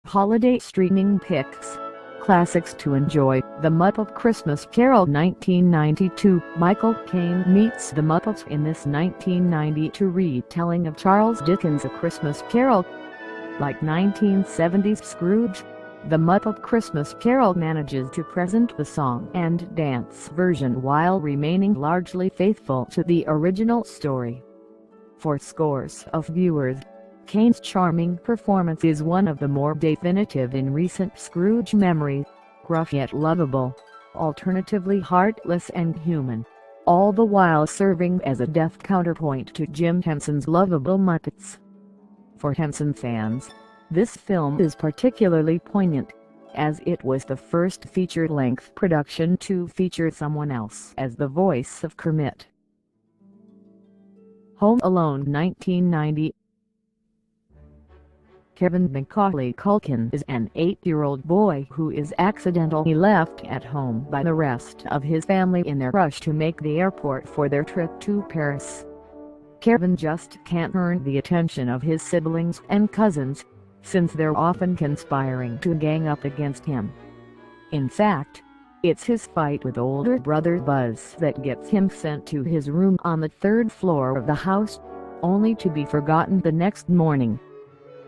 Holiday streaming picks. Classics to enjoy. The Muppet Christmas Carol 1992. Michael Caine meets the Muppets in this 1992 retelling of Charles Dickens' A Christmas Carol. Like 1970s Scrooge, The Muppet Christmas Carol manages to present the song and dance version while remaining largely faithful to the original story. For scores of viewers, Caine's charming performance is one of the more definitive in recent Scrooge memories, gruff yet lovable, alternatively heartless and human, all the while serving as a deft counterpoint to Jim Henson's lovable Muppets. For Henson fans, this film is particularly poignant, as it was the first feature-length production to feature someone else as the voice of Kermit. Home Alone 1990. Kevin Macaulay Culkin is an 8-year-old boy who is accidentally left at home by the rest of his family in their rush to make the airport for their trip to Paris. Kevin just can't earn the attention of his siblings and cousins, since they're often conspiring to gang up against him. In fact, it's his fight with older brother Buzz that gets him sent to his room on the 3rd floor of the house, only to be forgotten the next morning.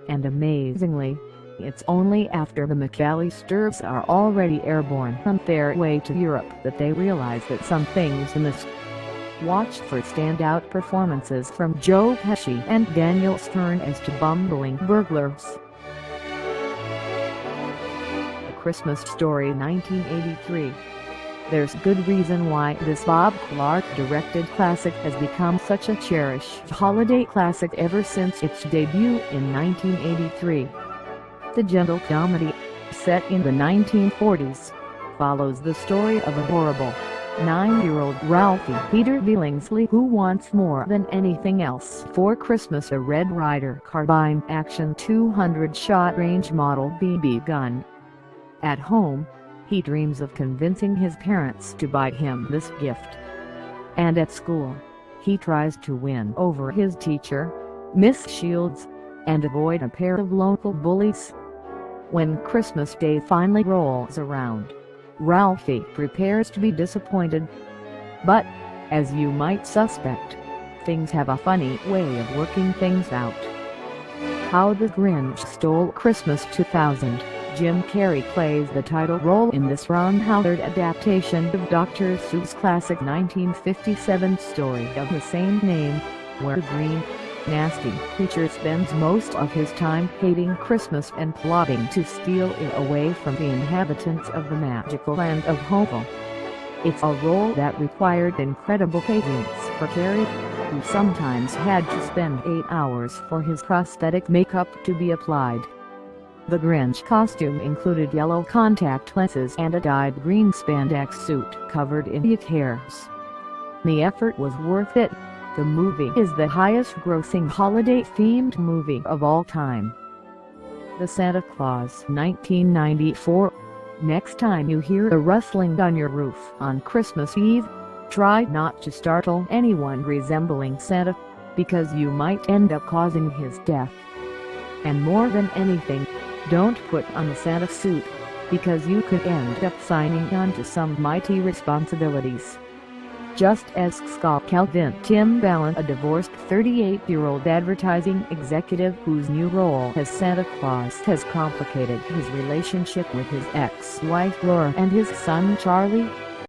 And amazingly, it's only after the McAllisters are already airborne on their way to Europe that they realize that something's amiss. Watch for standout performances from Joe Pesci and Daniel Stern as two bumbling burglars. A Christmas Story 1983. There's good reason why this Bob Clark-directed classic has become such a cherished holiday classic ever since its debut in 1983. The gentle comedy, set in the 1940s, follows the story of adorable 9-year-old Ralphie Peter Billingsley who wants more than anything else for Christmas a Red Ryder carbine action 200-shot range model BB gun. At home, he dreams of convincing his parents to buy him this gift. And at school, he tries to win over his teacher, Miss Shields, and avoid a pair of local bullies. When Christmas Day finally rolls around, Ralphie prepares to be disappointed. But, as you might suspect, things have a funny way of working things out. How the Grinch Stole Christmas 2000. Jim Carrey plays the title role in this Ron Howard adaptation of Dr. Seuss' classic 1957 story of the same name, where a green, nasty creature spends most of his time hating Christmas and plotting to steal it away from the inhabitants of the magical land of Hopeville. It's a role that required incredible patience for Carrey, who sometimes had to spend 8 hours for his prosthetic makeup to be applied. The Grinch costume included yellow contact lenses and a dyed green spandex suit covered in yak hairs. The effort was worth it. The movie is the highest-grossing holiday-themed movie of all time. The Santa Claus 1994. Next time you hear a rustling on your roof on Christmas Eve, try not to startle anyone resembling Santa, because you might end up causing his death. And more than anything, don't put on a Santa suit, because you could end up signing on to some mighty responsibilities. Just ask Scott Calvin Timbaland, a divorced 38-year-old advertising executive whose new role as Santa Claus has complicated his relationship with his ex-wife Laura and his son Charlie.